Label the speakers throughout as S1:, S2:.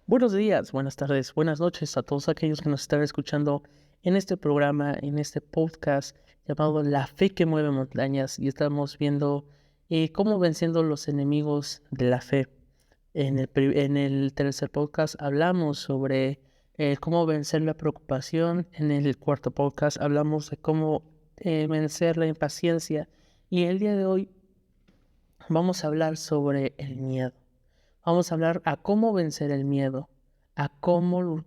S1: Buenos días, buenas tardes, buenas noches a todos aquellos que nos están escuchando en este programa, en este podcast llamado La Fe que Mueve Montañas, y estamos viendo cómo venciendo los enemigos de la fe. En el tercer podcast hablamos sobre cómo vencer la preocupación. En el cuarto podcast hablamos de cómo vencer la impaciencia. Y el día de hoy vamos a hablar sobre el miedo. Vamos a hablar a cómo vencer el miedo, a cómo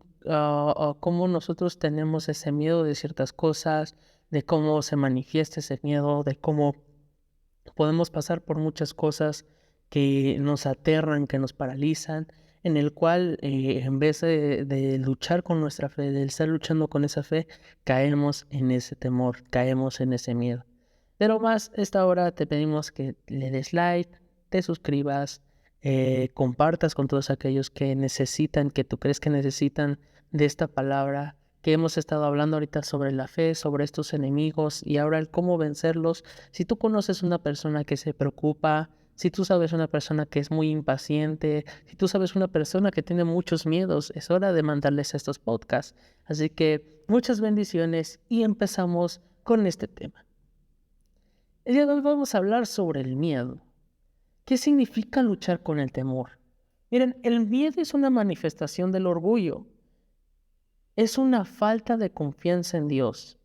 S1: nosotros tenemos ese miedo de ciertas cosas, de cómo se manifiesta ese miedo, de cómo podemos pasar por muchas cosas que nos aterran, que nos paralizan, en el cual en vez de luchar con nuestra fe, de estar luchando con esa fe, caemos en ese temor, caemos en ese miedo. Pero más, esta hora te pedimos que le des like, te suscribas, compartas con todos aquellos que necesitan, que tú crees que necesitan de esta palabra que hemos estado hablando ahorita sobre la fe, sobre estos enemigos y ahora el cómo vencerlos. Si tú conoces una persona que se preocupa, si tú sabes una persona que es muy impaciente, si tú sabes una persona que tiene muchos miedos, es hora de mandarles estos podcasts. Así que muchas bendiciones y empezamos con este tema. El día de hoy vamos a hablar sobre el miedo. ¿Qué significa luchar con el temor? Miren, el miedo es una manifestación del orgullo. Es una falta de confianza en Dios,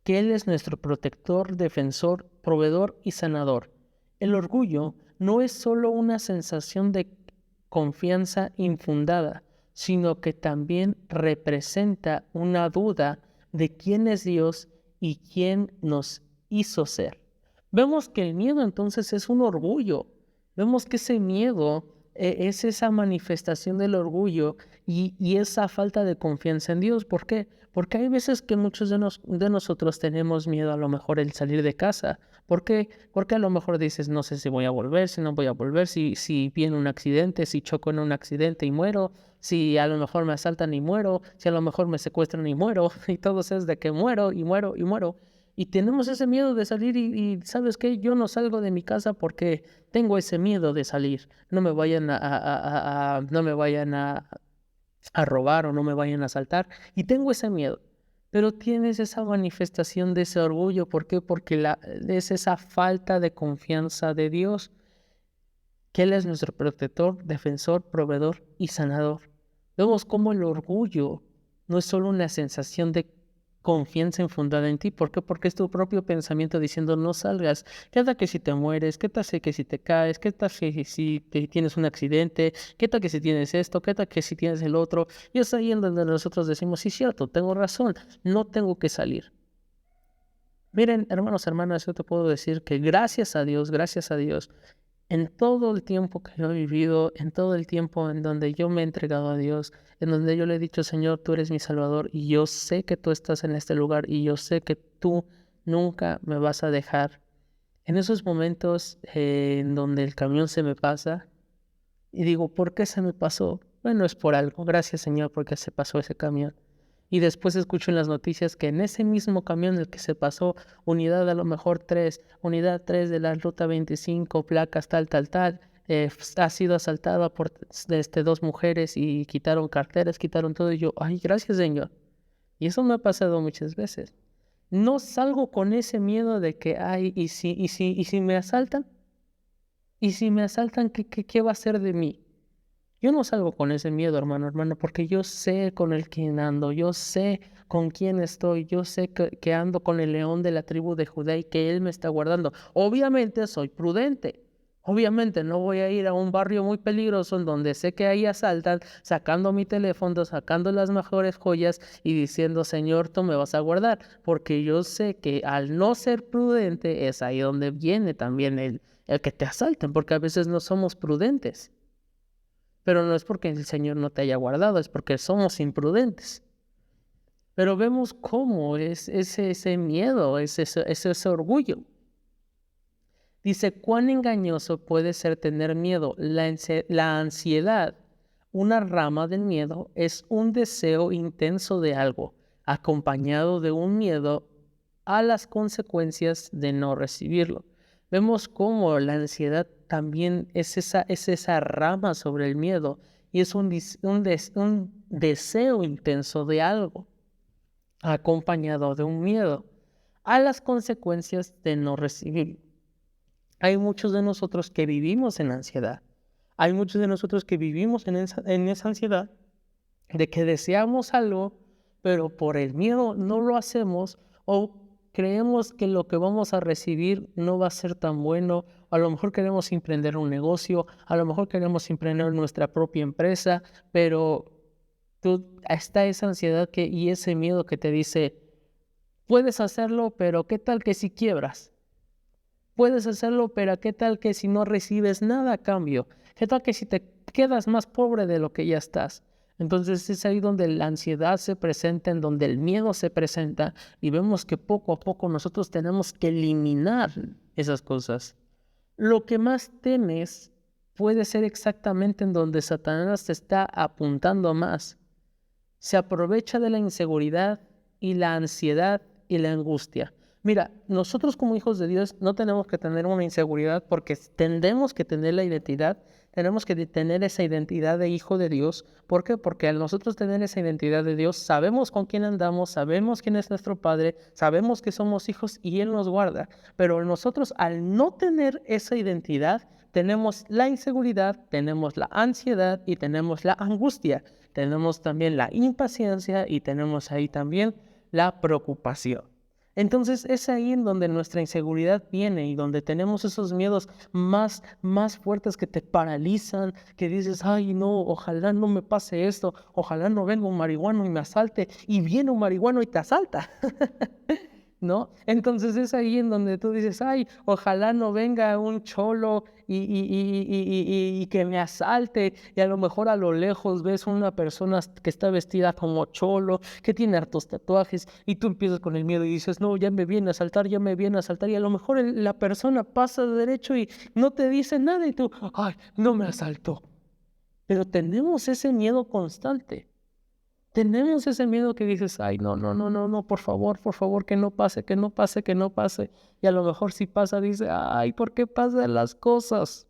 S1: que Él es nuestro protector, defensor, proveedor y sanador. El orgullo no es solo una sensación de confianza infundada, sino que también representa una duda de quién es Dios y quién nos hizo ser. Vemos que el miedo entonces es un orgullo. Vemos que ese miedo es esa manifestación del orgullo y esa falta de confianza en Dios. ¿Por qué? Porque hay veces que muchos de nosotros tenemos miedo a lo mejor el salir de casa. ¿Por qué? Porque a lo mejor dices, no sé si voy a volver, si no voy a volver, si viene un accidente, si choco en un accidente y muero, si a lo mejor me asaltan y muero, si a lo mejor me secuestran y muero, y todo eso es de que muero y muero y muero. Y tenemos ese miedo de salir y ¿sabes qué? Yo no salgo de mi casa porque tengo ese miedo de salir. No me vayan no me vayan a robar o no me vayan a asaltar. Y tengo ese miedo. Pero tienes esa manifestación de ese orgullo. ¿Por qué? Porque es esa falta de confianza de Dios, que Él es nuestro protector, defensor, proveedor y sanador. Vemos cómo el orgullo no es solo una sensación de confianza infundada en ti. ¿Por qué? Porque es tu propio pensamiento diciendo no salgas. ¿Qué tal que si te mueres? ¿Qué tal que si te caes? ¿Qué tal que si tienes un accidente? ¿Qué tal que si tienes esto? ¿Qué tal que si tienes el otro? Y es ahí en donde nosotros decimos, sí, cierto, tengo razón, no tengo que salir. Miren, hermanos, hermanas, yo te puedo decir que gracias a Dios, en todo el tiempo que yo he vivido, en todo el tiempo en donde yo me he entregado a Dios, en donde yo le he dicho, Señor, tú eres mi Salvador y yo sé que tú estás en este lugar y yo sé que tú nunca me vas a dejar. En esos momentos en donde el camión se me pasa y digo, ¿por qué se me pasó? Bueno, es por algo. Gracias, Señor, porque se pasó ese camión. Y después escucho en las noticias que en ese mismo camión del que se pasó, unidad a lo mejor 3, unidad 3 de la ruta 25, placas tal, tal, tal, ha sido asaltada por dos mujeres y quitaron carteras, quitaron todo. Y yo, ay, gracias, Señor. Y eso me ha pasado muchas veces. No salgo con ese miedo de que, ay, ¿y si me asaltan? ¿Y si me asaltan, qué va a ser de mí? Yo no salgo con ese miedo, hermano, porque yo sé con el quién ando, yo sé con quién estoy, yo sé que ando con el león de la tribu de Judá y que él me está guardando. Obviamente soy prudente. Obviamente no voy a ir a un barrio muy peligroso en donde sé que ahí asaltan, sacando mi teléfono, sacando las mejores joyas y diciendo, Señor, tú me vas a guardar, porque yo sé que al no ser prudente es ahí donde viene también el que te asalten, porque a veces no somos prudentes. Pero no es porque el Señor no te haya guardado, es porque somos imprudentes. Pero vemos cómo es ese miedo, ese orgullo. Dice, ¿cuán engañoso puede ser tener miedo? La ansiedad, una rama del miedo, es un deseo intenso de algo, acompañado de un miedo a las consecuencias de no recibirlo. Vemos cómo la ansiedad también es esa rama sobre el miedo y es un deseo intenso de algo, acompañado de un miedo a las consecuencias de no recibirlo. Hay muchos de nosotros que vivimos en ansiedad. Hay muchos de nosotros que vivimos en esa ansiedad de que deseamos algo, pero por el miedo no lo hacemos o creemos que lo que vamos a recibir no va a ser tan bueno. A lo mejor queremos emprender un negocio, a lo mejor queremos emprender nuestra propia empresa, pero está esa ansiedad y ese miedo que te dice, puedes hacerlo, pero ¿qué tal que si quiebras? Puedes hacerlo, pero ¿qué tal que si no recibes nada a cambio? ¿Qué tal que si te quedas más pobre de lo que ya estás? Entonces es ahí donde la ansiedad se presenta, en donde el miedo se presenta y vemos que poco a poco nosotros tenemos que eliminar esas cosas. Lo que más temes puede ser exactamente en donde Satanás te está apuntando más. Se aprovecha de la inseguridad y la ansiedad y la angustia. Mira, nosotros como hijos de Dios no tenemos que tener una inseguridad porque tenemos que tener la identidad, tenemos que tener esa identidad de hijo de Dios. ¿Por qué? Porque al nosotros tener esa identidad de Dios, sabemos con quién andamos, sabemos quién es nuestro Padre, sabemos que somos hijos y Él nos guarda. Pero nosotros al no tener esa identidad, tenemos la inseguridad, tenemos la ansiedad y tenemos la angustia. Tenemos también la impaciencia y tenemos ahí también la preocupación. Entonces es ahí en donde nuestra inseguridad viene y donde tenemos esos miedos más fuertes que te paralizan, que dices, ay no, ojalá no me pase esto, ojalá no venga un marihuano y me asalte, y viene un marihuano y te asalta. ¿No? Entonces es ahí en donde tú dices, ay, ojalá no venga un cholo y que me asalte, y a lo mejor a lo lejos ves una persona que está vestida como cholo, que tiene hartos tatuajes, y tú empiezas con el miedo y dices, no, ya me viene a asaltar, ya me viene a asaltar, y a lo mejor la persona pasa de derecho y no te dice nada, y tú, ay, no me asaltó. Pero tenemos ese miedo constante. Tenemos ese miedo que dices, ay, no, no, no, no, no, por favor, que no pase, que no pase, que no pase. Y a lo mejor si pasa, dice, ay, ¿por qué pasan las cosas?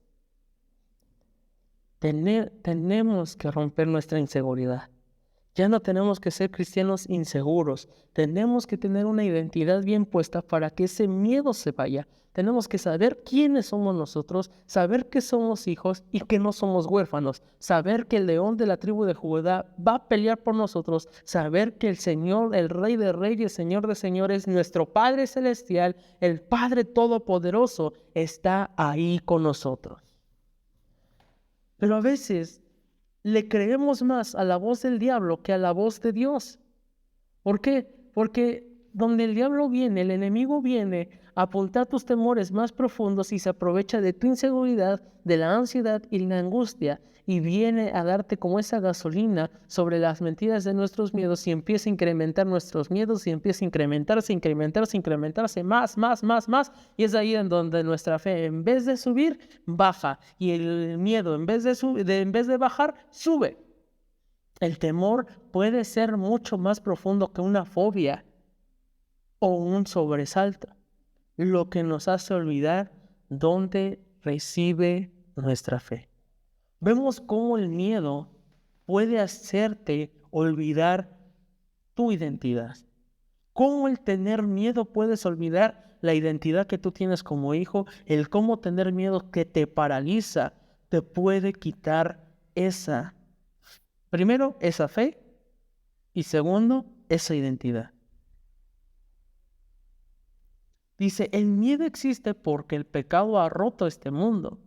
S1: Tenemos que romper nuestra inseguridad. Ya no tenemos que ser cristianos inseguros. Tenemos que tener una identidad bien puesta para que ese miedo se vaya. Tenemos que saber quiénes somos nosotros, saber que somos hijos y que no somos huérfanos. Saber que el león de la tribu de Judá va a pelear por nosotros. Saber que el Señor, el Rey de Reyes, Señor de Señores, nuestro Padre Celestial, el Padre Todopoderoso, está ahí con nosotros. Pero a veces le creemos más a la voz del diablo que a la voz de Dios. ¿Por qué? Porque donde el diablo viene, el enemigo viene a apuntar tus temores más profundos y se aprovecha de tu inseguridad, de la ansiedad y la angustia, y viene a darte como esa gasolina sobre las mentiras de nuestros miedos y empieza a incrementar nuestros miedos y empieza a incrementarse más, y es ahí en donde nuestra fe en vez de subir, baja, y el miedo en vez de bajar, sube. El temor puede ser mucho más profundo que una fobia o un sobresalto, lo que nos hace olvidar dónde reside nuestra fe. Vemos cómo el miedo puede hacerte olvidar tu identidad. Cómo el tener miedo puedes olvidar la identidad que tú tienes como hijo, el cómo tener miedo que te paraliza, te puede quitar primero, esa fe, y segundo, esa identidad. Dice, el miedo existe porque el pecado ha roto este mundo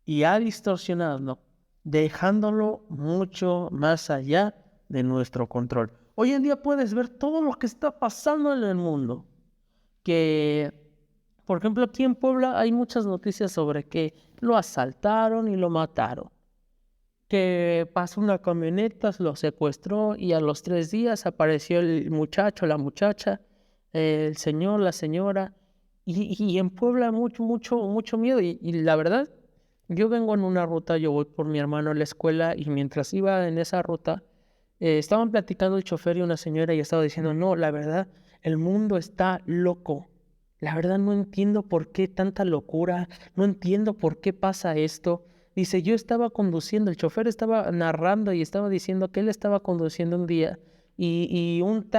S1: y ha distorsionado, dejándolo mucho más allá de nuestro control. Hoy en día puedes ver todo lo que está pasando en el mundo. Que, por ejemplo, aquí en Puebla hay muchas noticias sobre que lo asaltaron y lo mataron. Que pasó una camioneta, lo secuestró y a los 3 días apareció el muchacho, la muchacha, el señor, la señora, y en Puebla mucho miedo, y la verdad, yo vengo en una ruta, yo voy por mi hermano a la escuela, y mientras iba en esa ruta, estaban platicando el chofer y una señora y estaba diciendo, no, la verdad, el mundo está loco. La verdad no entiendo por qué tanta locura, no entiendo por qué pasa esto. Dice, yo estaba conduciendo, el chofer estaba narrando y estaba diciendo que él estaba conduciendo un día y un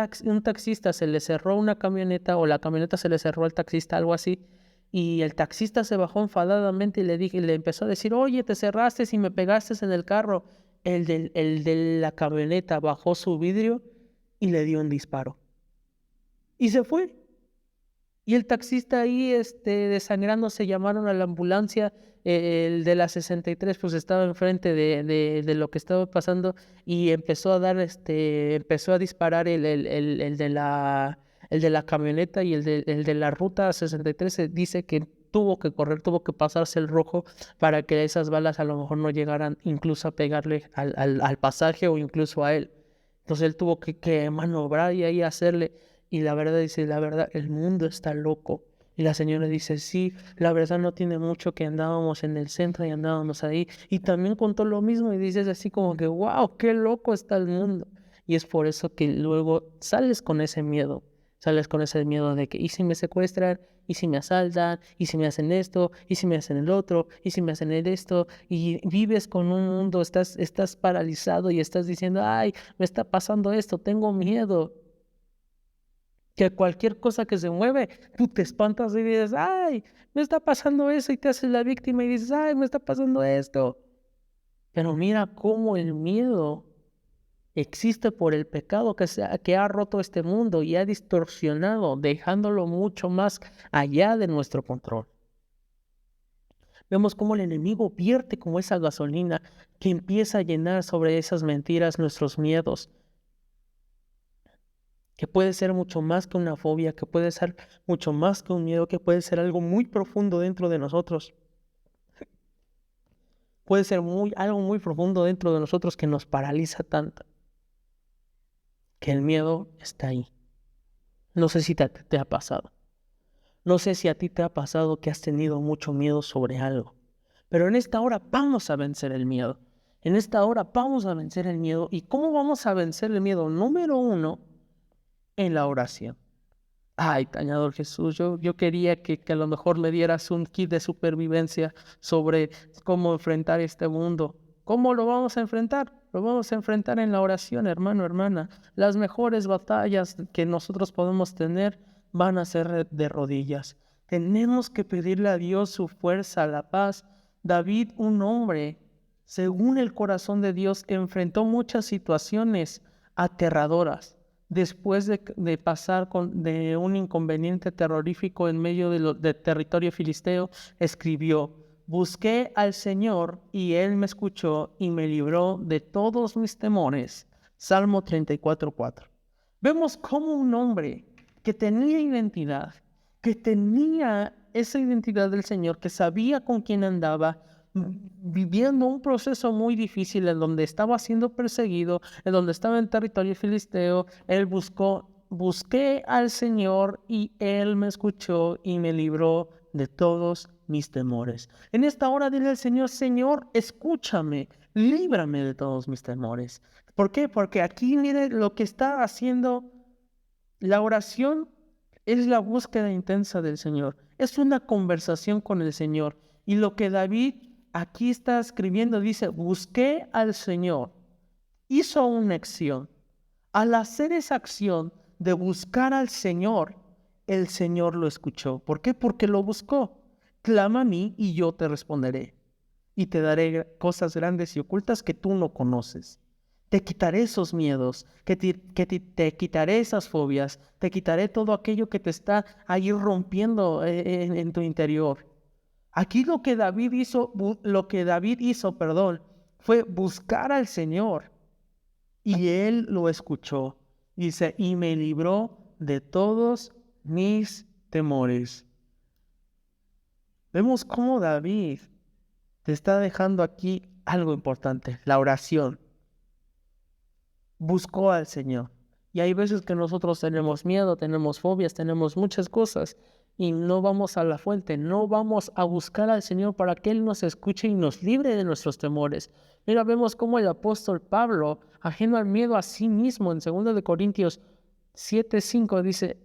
S1: taxista se le cerró una camioneta o la camioneta se le cerró al taxista, algo así. Y el taxista se bajó enfadadamente y le empezó a decir, oye, te cerraste y me pegaste en el carro. El de la camioneta bajó su vidrio y le dio un disparo. Y se fue. Y el taxista ahí, desangrándose, llamaron a la ambulancia. El de la 63, pues estaba enfrente de lo que estaba pasando y empezó a dar, empezó a disparar el de la camioneta y el de la ruta 63 se dice que tuvo que correr, tuvo que pasarse el rojo para que esas balas a lo mejor no llegaran incluso a pegarle al pasaje o incluso a él. Entonces él tuvo que maniobrar y ahí hacerle. Y la verdad dice, la verdad, el mundo está loco. Y la señora dice, sí, la verdad no tiene mucho que andábamos en el centro y andábamos ahí. Y también contó lo mismo y dices así como que, wow, qué loco está el mundo. Y es por eso que luego sales con ese miedo. Sales con ese miedo de que, ¿y si me secuestran? ¿Y si me asaltan? ¿Y si me hacen esto? ¿Y si me hacen el otro? ¿Y si me hacen esto? Y vives con un mundo, estás paralizado y estás diciendo, ay, me está pasando esto, tengo miedo. Que cualquier cosa que se mueve, tú te espantas y dices, ay, me está pasando eso, y te haces la víctima y dices, ay, me está pasando esto. Pero mira cómo el miedo existe por el pecado que ha roto este mundo y ha distorsionado, dejándolo mucho más allá de nuestro control. Vemos cómo el enemigo vierte como esa gasolina que empieza a llenar sobre esas mentiras nuestros miedos, que puede ser mucho más que una fobia, que puede ser mucho más que un miedo, que puede ser algo muy profundo dentro de nosotros. Puede ser algo muy profundo dentro de nosotros que nos paraliza tanto, que el miedo está ahí. No sé si te ha pasado. No sé si a ti te ha pasado que has tenido mucho miedo sobre algo. Pero en esta hora vamos a vencer el miedo. En esta hora vamos a vencer el miedo. ¿Y cómo vamos a vencer el miedo? Número 1, en la oración. Ay, Cañador Jesús, yo quería que a lo mejor me dieras un kit de supervivencia sobre cómo enfrentar este mundo. ¿Cómo lo vamos a enfrentar? Lo vamos a enfrentar en la oración, hermano, hermana. Las mejores batallas que nosotros podemos tener van a ser de rodillas. Tenemos que pedirle a Dios su fuerza, la paz. David, un hombre, según el corazón de Dios, enfrentó muchas situaciones aterradoras. Después de pasar de un inconveniente terrorífico en medio de territorio filisteo, escribió, busqué al Señor y Él me escuchó y me libró de todos mis temores. Salmo 34:4. Vemos cómo un hombre que tenía identidad, que tenía esa identidad del Señor, que sabía con quién andaba, viviendo un proceso muy difícil en donde estaba siendo perseguido, en donde estaba en territorio filisteo, él busqué al Señor y Él me escuchó y me libró de todos mis temores. En esta hora dile al Señor, Señor, escúchame, líbrame de todos mis temores. ¿Por qué? Porque aquí mire lo que está haciendo la oración es la búsqueda intensa del Señor. Es una conversación con el Señor. Y lo que David aquí está escribiendo dice, busqué al Señor. Hizo una acción. Al hacer esa acción de buscar al Señor, el Señor lo escuchó. ¿Por qué? Porque lo buscó. Clama a mí y yo te responderé. Y te daré cosas grandes y ocultas que tú no conoces. Te quitaré esos miedos, te quitaré esas fobias, te quitaré todo aquello que te está ahí rompiendo en tu interior. Aquí lo que David hizo, fue buscar al Señor y Él lo escuchó. Dice, y me libró de todos mis temores. Vemos cómo David te está dejando aquí algo importante, la oración. Buscó al Señor. Y hay veces que nosotros tenemos miedo, tenemos fobias, tenemos muchas cosas y no vamos a la fuente, no vamos a buscar al Señor para que Él nos escuche y nos libre de nuestros temores. Mira, vemos cómo el apóstol Pablo, ajeno al miedo a sí mismo, en 2 de Corintios 7:5 dice,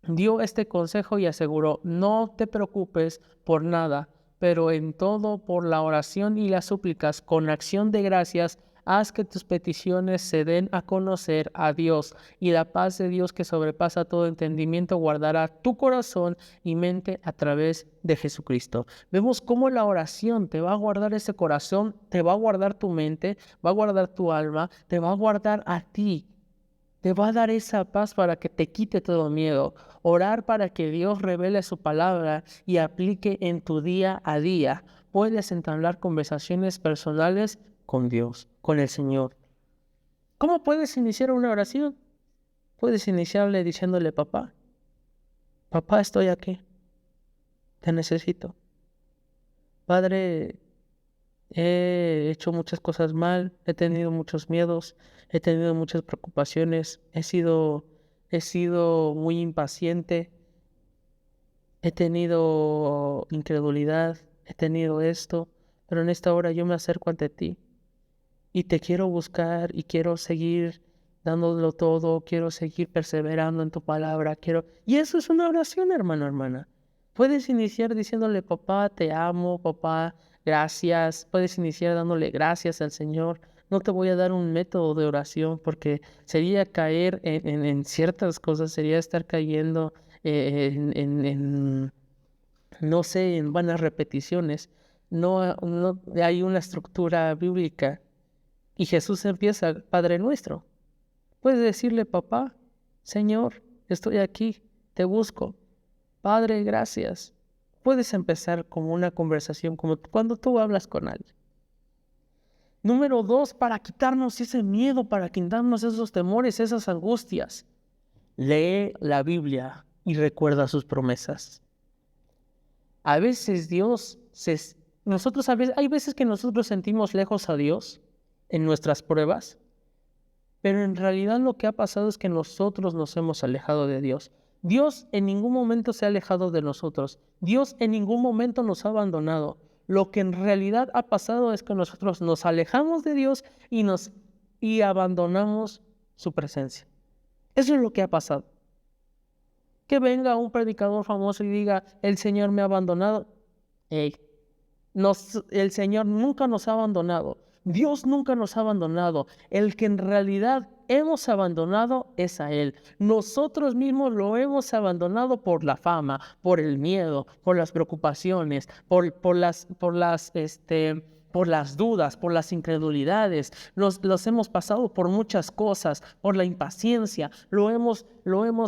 S1: dio este consejo y aseguró, no te preocupes por nada, pero en todo por la oración y las súplicas con acción de gracias, haz que tus peticiones se den a conocer a Dios, y la paz de Dios que sobrepasa todo entendimiento guardará tu corazón y mente a través de Jesucristo. Vemos cómo la oración te va a guardar ese corazón, te va a guardar tu mente, va a guardar tu alma, te va a guardar a ti. Te va a dar esa paz para que te quite todo miedo. Orar para que Dios revele su palabra y aplique en tu día a día. Puedes entablar conversaciones personales con Dios, con el Señor. ¿Cómo puedes iniciar una oración? Puedes iniciarle diciéndole, papá, papá, estoy aquí, te necesito. Padre, he hecho muchas cosas mal, he tenido muchos miedos, he tenido muchas preocupaciones, he sido muy impaciente, he tenido incredulidad, he tenido esto, pero en esta hora yo me acerco ante ti y te quiero buscar y quiero seguir dándolo todo, quiero seguir perseverando en tu palabra, Y eso es una oración, hermano, hermana. Puedes iniciar diciéndole, papá, te amo, papá, gracias. Puedes iniciar dándole gracias al Señor. No te voy a dar un método de oración porque sería caer en ciertas cosas, sería estar cayendo no sé, en vanas repeticiones. No hay una estructura bíblica. Y Jesús empieza, Padre nuestro. Puedes decirle, papá, Señor, estoy aquí, te busco. Padre, gracias. Puedes empezar como una conversación, como cuando tú hablas con alguien. Número 2, para quitarnos ese miedo, para quitarnos esos temores, esas angustias. Lee la Biblia y recuerda sus promesas. A veces hay veces que nosotros sentimos lejos a Dios en nuestras pruebas, pero en realidad lo que ha pasado es que nosotros nos hemos alejado de Dios. Dios en ningún momento se ha alejado de nosotros. Dios en ningún momento nos ha abandonado. Lo que en realidad ha pasado es que nosotros nos alejamos de Dios y abandonamos su presencia. Eso es lo que ha pasado. Que venga un predicador famoso y diga, el Señor me ha abandonado. Ey, el Señor nunca nos ha abandonado. Dios nunca nos ha abandonado. El que en realidad hemos abandonado es a Él. Nosotros mismos lo hemos abandonado por la fama, por el miedo, por las preocupaciones, por las dudas, por las incredulidades. Los hemos pasado por muchas cosas, por la impaciencia. Lo hemos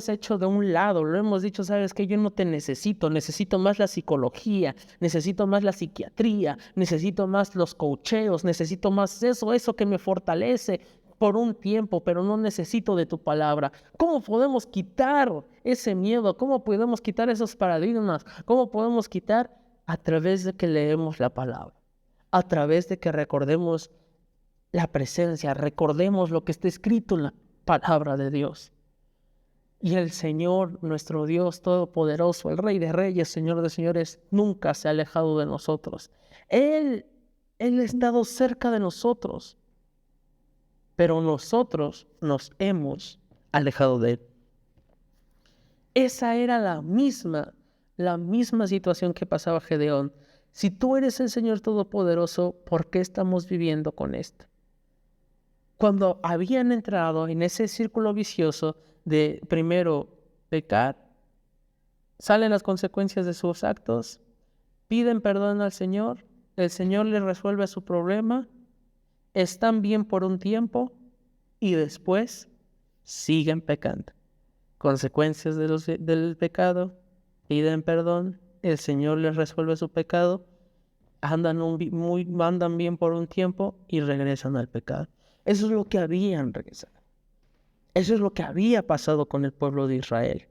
S1: hecho de un lado, lo hemos dicho, sabes que yo no te necesito más la psicología, necesito más la psiquiatría, necesito más los coacheos, necesito más eso que me fortalece por un tiempo, pero no necesito de tu palabra. ¿Cómo podemos quitar ese miedo? ¿Cómo podemos quitar esos paradigmas? ¿Cómo podemos quitar? A través de que leemos la palabra, a través de que recordemos la presencia, recordemos lo que está escrito en la palabra de Dios. Y el Señor, nuestro Dios Todopoderoso, el Rey de Reyes, Señor de Señores, nunca se ha alejado de nosotros. Él ha estado cerca de nosotros, pero nosotros nos hemos alejado de Él. Esa era la misma situación que pasaba Gedeón. Si tú eres el Señor Todopoderoso, ¿por qué estamos viviendo con esto? Cuando habían entrado en ese círculo vicioso de primero pecar, salen las consecuencias de sus actos, piden perdón al Señor, el Señor les resuelve su problema, están bien por un tiempo y después siguen pecando. Consecuencias del pecado, piden perdón, el Señor les resuelve su pecado, andan bien por un tiempo y regresan al pecado. Eso es lo que habían regresado. Eso es lo que había pasado con el pueblo de Israel.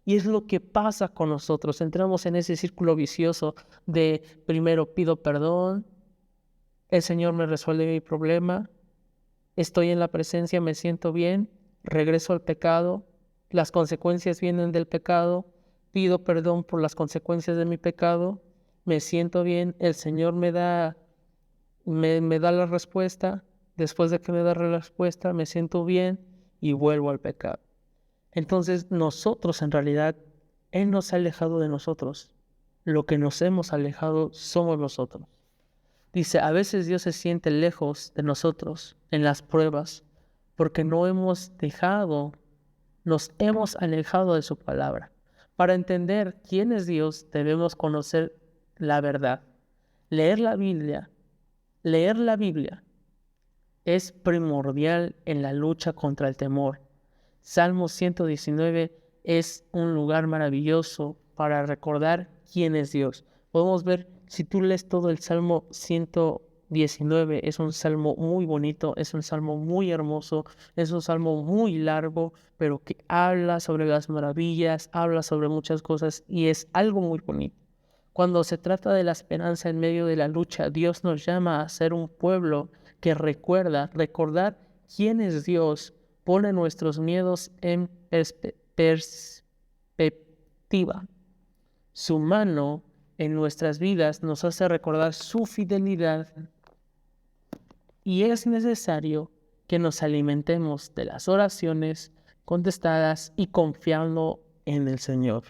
S1: Y es lo que pasa con nosotros. Entramos en ese círculo vicioso de primero pido perdón, el Señor me resuelve mi problema, estoy en la presencia, me siento bien, regreso al pecado, las consecuencias vienen del pecado, pido perdón por las consecuencias de mi pecado, me siento bien, el Señor me da la respuesta, después de que me da la respuesta, me siento bien y vuelvo al pecado. Entonces nosotros en realidad, Él no se ha alejado de nosotros. lo que nos hemos alejado somos nosotros. Dice, a veces Dios se siente lejos de nosotros en las pruebas porque nos hemos alejado de su palabra. Para entender quién es Dios, debemos conocer la verdad. Leer la Biblia, leer la Biblia es primordial en la lucha contra el temor. Salmo 119 es un lugar maravilloso para recordar quién es Dios. Podemos ver, si tú lees todo el Salmo 119, es un salmo muy bonito, es un salmo muy hermoso, es un salmo muy largo, pero que habla sobre las maravillas, habla sobre muchas cosas y es algo muy bonito. Cuando se trata de la esperanza en medio de la lucha, Dios nos llama a ser un pueblo que recordar quién es Dios, pone nuestros miedos en perspectiva. Su mano en nuestras vidas nos hace recordar su fidelidad y es necesario que nos alimentemos de las oraciones contestadas y confiando en el Señor.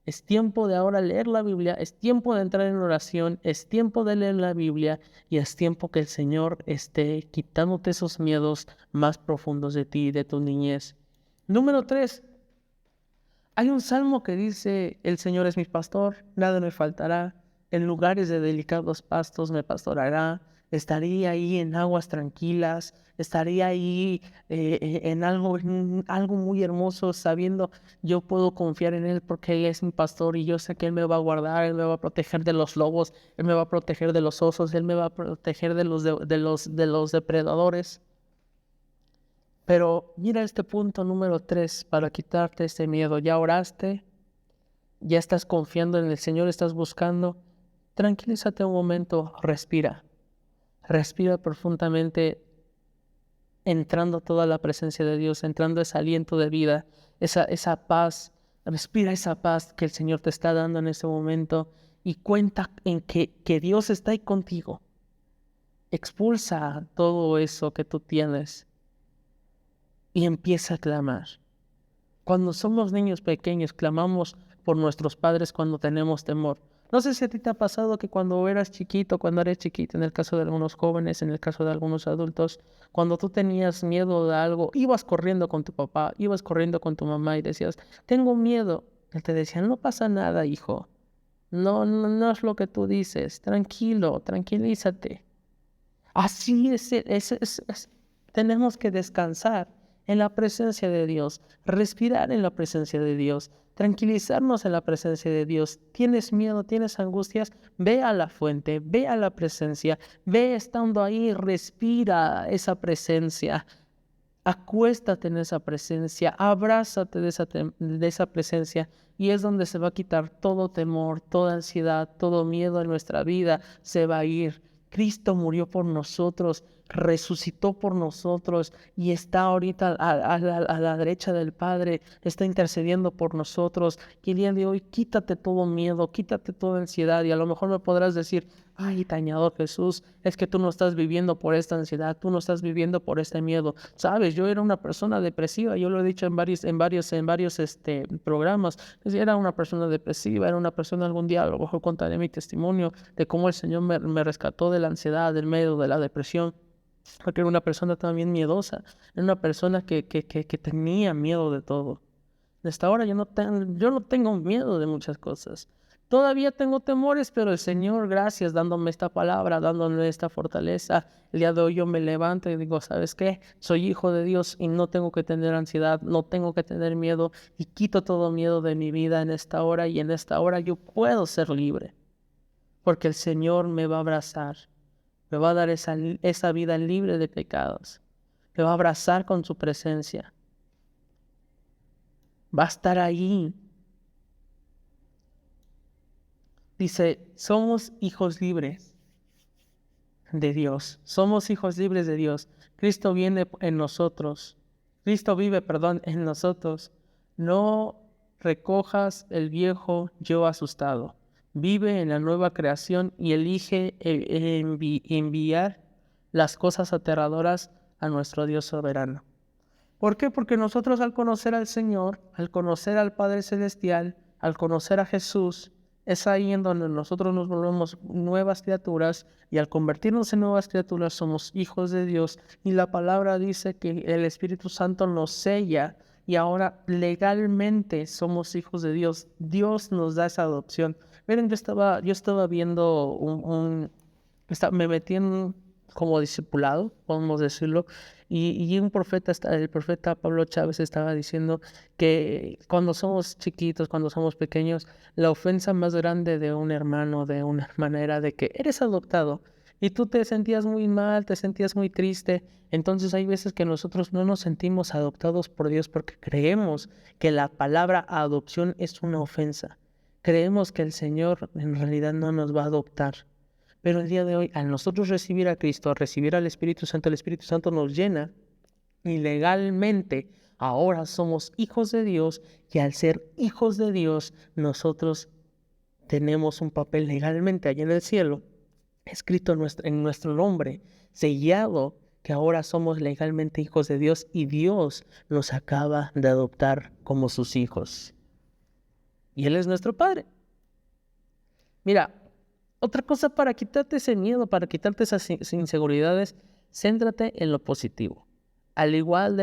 S1: Es tiempo de ahora leer la Biblia, es tiempo de entrar en oración, es tiempo de leer la Biblia y es tiempo que el Señor esté quitándote esos miedos más profundos de ti y de tu niñez. Número 3. Hay un salmo que dice, el Señor es mi pastor, nada me faltará, en lugares de delicados pastos me pastorará, estaría ahí en aguas tranquilas, estaría ahí en algo muy hermoso, sabiendo yo puedo confiar en Él porque Él es mi pastor y yo sé que Él me va a guardar, Él me va a proteger de los lobos, Él me va a proteger de los osos, Él me va a proteger de los depredadores. Pero mira este punto número 3 para quitarte este miedo. Ya oraste, ya estás confiando en el Señor, estás buscando. Tranquilízate un momento, respira. Respira profundamente, entrando toda la presencia de Dios, entrando ese aliento de vida, esa paz. Respira esa paz que el Señor te está dando en ese momento y cuenta en que Dios está ahí contigo. Expulsa todo eso que tú tienes y empieza a clamar. Cuando somos niños pequeños, clamamos por nuestros padres cuando tenemos temor. No sé si a ti te ha pasado que cuando eras chiquito, cuando eres chiquito, en el caso de algunos jóvenes, en el caso de algunos adultos, cuando tú tenías miedo de algo, ibas corriendo con tu papá, ibas corriendo con tu mamá y decías, tengo miedo. Él te decía, no pasa nada, hijo. No es lo que tú dices. Tranquilo, tranquilízate. Así tenemos que descansar en la presencia de Dios, respirar en la presencia de Dios, tranquilizarnos en la presencia de Dios. ¿Tienes miedo? ¿Tienes angustias? Ve a la fuente, ve a la presencia, ve estando ahí, respira esa presencia. Acuéstate en esa presencia, abrázate de esa presencia y es donde se va a quitar todo temor, toda ansiedad, todo miedo en nuestra vida, se va a ir. Cristo murió por nosotros, resucitó por nosotros y está ahorita a la derecha del Padre, está intercediendo por nosotros. Y el día de hoy quítate todo miedo, quítate toda ansiedad y a lo mejor me podrás decir, ay, tañador Jesús, es que tú no estás viviendo por esta ansiedad, tú no estás viviendo por este miedo. Sabes, yo era una persona depresiva, yo lo he dicho en varios programas. Era una persona depresiva, era una persona, algún día a lo mejor contaré mi testimonio de cómo el Señor me rescató de la ansiedad, del miedo, de la depresión. Porque era una persona también miedosa, era una persona que tenía miedo de todo. Hasta ahora yo no tengo miedo de muchas cosas. Todavía tengo temores, pero el Señor, gracias, dándome esta palabra, dándome esta fortaleza. El día de hoy yo me levanto y digo, ¿sabes qué? Soy hijo de Dios y no tengo que tener ansiedad, no tengo que tener miedo y quito todo miedo de mi vida en esta hora y en esta hora yo puedo ser libre. Porque el Señor me va a abrazar, me va a dar esa vida libre de pecados, me va a abrazar con su presencia. Va a estar ahí. Dice, somos hijos libres de Dios. Somos hijos libres de Dios. Cristo viene en nosotros. Cristo vive, en nosotros. No recojas el viejo yo asustado. Vive en la nueva creación y elige enviar las cosas aterradoras a nuestro Dios soberano. ¿Por qué? Porque nosotros al conocer al Señor, al conocer al Padre Celestial, al conocer a Jesús, Es ahí en donde nosotros nos volvemos nuevas criaturas y al convertirnos en nuevas criaturas somos hijos de Dios y la palabra dice que el Espíritu Santo nos sella y ahora legalmente somos hijos de Dios. Dios nos da esa adopción. Miren, yo estaba viendo me metí en como discipulado, podemos decirlo, y un profeta, el profeta Pablo Chávez estaba diciendo que cuando somos chiquitos, cuando somos pequeños, la ofensa más grande de un hermano, de una hermana, era de que eres adoptado y tú te sentías muy mal, te sentías muy triste. Entonces hay veces que nosotros no nos sentimos adoptados por Dios porque creemos que la palabra adopción es una ofensa. Creemos que el Señor en realidad no nos va a adoptar. Pero el día de hoy, al nosotros recibir a Cristo, al recibir al Espíritu Santo, el Espíritu Santo nos llena y legalmente ahora somos hijos de Dios y al ser hijos de Dios, nosotros tenemos un papel legalmente allá en el cielo, escrito en nuestro nombre, sellado, que ahora somos legalmente hijos de Dios y Dios nos acaba de adoptar como sus hijos. Y Él es nuestro Padre. Mira, otra cosa para quitarte ese miedo, para quitarte esas inseguridades, céntrate en lo positivo. Al igual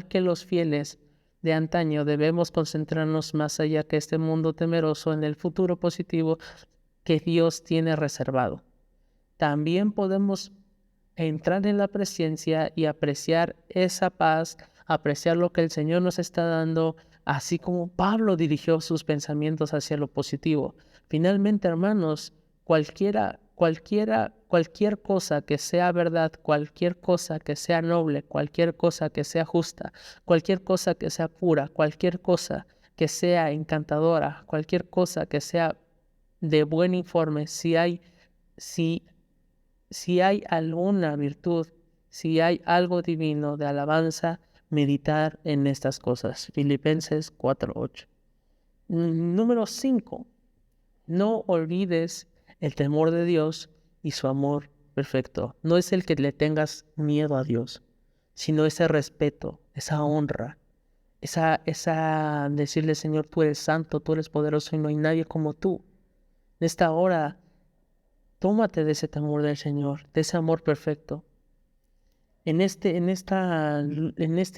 S1: que los fieles de antaño, debemos concentrarnos más allá que este mundo temeroso en el futuro positivo que Dios tiene reservado. También podemos entrar en la presencia y apreciar esa paz, apreciar lo que el Señor nos está dando, así como Pablo dirigió sus pensamientos hacia lo positivo. Finalmente, hermanos, cualquier cosa que sea verdad, cualquier cosa que sea noble, cualquier cosa que sea justa, cualquier cosa que sea pura, cualquier cosa que sea encantadora, cualquier cosa que sea de buen informe, si hay alguna virtud, si hay algo divino de alabanza, meditar en estas cosas. Filipenses 4:8. Número 5. No olvides el temor de Dios y su amor perfecto. No es el que le tengas miedo a Dios, sino ese respeto, esa honra, esa decirle, Señor, tú eres santo, tú eres poderoso y no hay nadie como tú. En esta hora, tómate de ese temor del Señor, de ese amor perfecto. En este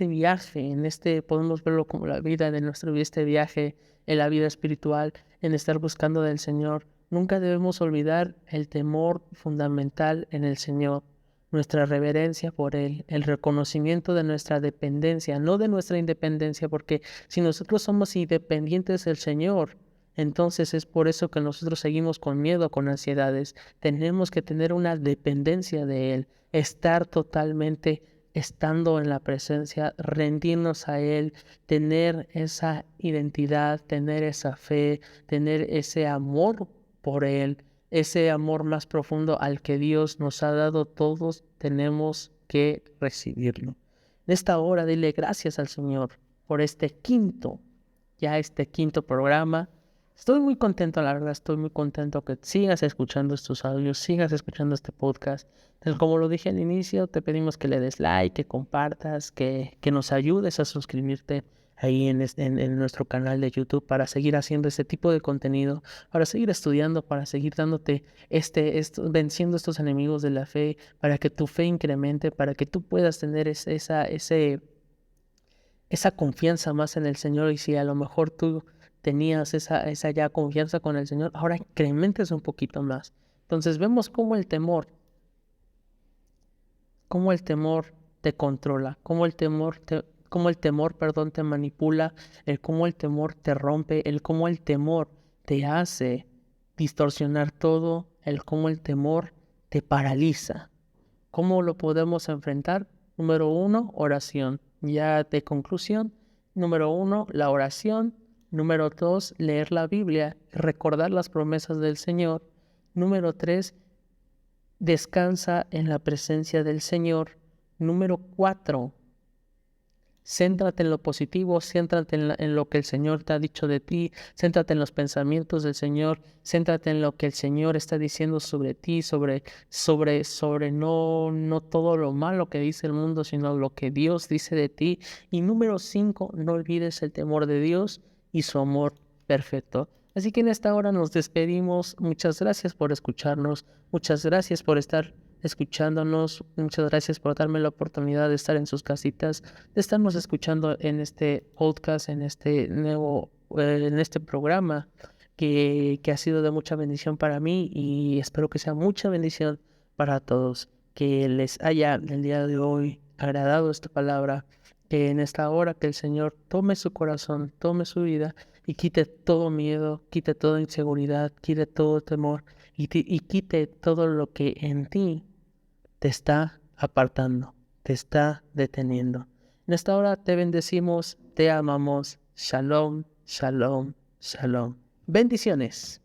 S1: viaje, podemos verlo como la vida de este viaje en la vida espiritual, en estar buscando del Señor. Nunca debemos olvidar el temor fundamental en el Señor, nuestra reverencia por Él, el reconocimiento de nuestra dependencia, no de nuestra independencia, porque si nosotros somos independientes del Señor, entonces es por eso que nosotros seguimos con miedo, con ansiedades. Tenemos que tener una dependencia de Él, estar totalmente estando en la presencia, rendirnos a Él, tener esa identidad, tener esa fe, tener ese amor por Él, ese amor más profundo al que Dios nos ha dado. Todos tenemos que recibirlo. En esta hora, dile gracias al Señor por este quinto programa. Estoy muy contento, la verdad, estoy muy contento que sigas escuchando estos audios, sigas escuchando este podcast. Entonces, como lo dije al inicio, te pedimos que le des like, que compartas, que nos ayudes a suscribirte ahí en nuestro canal de YouTube para seguir haciendo este tipo de contenido, para seguir estudiando, para seguir dándote venciendo estos enemigos de la fe, para que tu fe incremente, para que tú puedas tener esa confianza más en el Señor. Y si a lo mejor tú tenías esa ya confianza con el Señor, ahora incrementes un poquito más. Entonces vemos cómo el temor te controla, cómo el temor, te manipula, cómo el temor te rompe, cómo el temor te hace distorsionar todo, cómo el temor te paraliza. ¿Cómo lo podemos enfrentar? Número 1, oración. Ya de conclusión, número 1, la oración. Número 2, leer la Biblia, recordar las promesas del Señor. Número 3, descansa en la presencia del Señor. Número 4, céntrate en lo positivo, céntrate en lo que el Señor te ha dicho de ti, céntrate en los pensamientos del Señor, céntrate en lo que el Señor está diciendo sobre ti, sobre no todo lo malo que dice el mundo, sino lo que Dios dice de ti. Y número 5, no olvides el temor de Dios y su amor perfecto. Así que en esta hora nos despedimos. Muchas gracias por escucharnos. Muchas gracias por estar escuchándonos. Muchas gracias por darme la oportunidad de estar en sus casitas, de estarnos escuchando en este podcast, en este programa que ha sido de mucha bendición para mí y espero que sea mucha bendición para todos. Que les haya el día de hoy agradado esta palabra, que en esta hora que el Señor tome su corazón, tome su vida y quite todo miedo, quite toda inseguridad, quite todo temor y quite todo lo que en ti te está apartando, te está deteniendo. En esta hora te bendecimos, te amamos. Shalom, shalom, shalom. Bendiciones.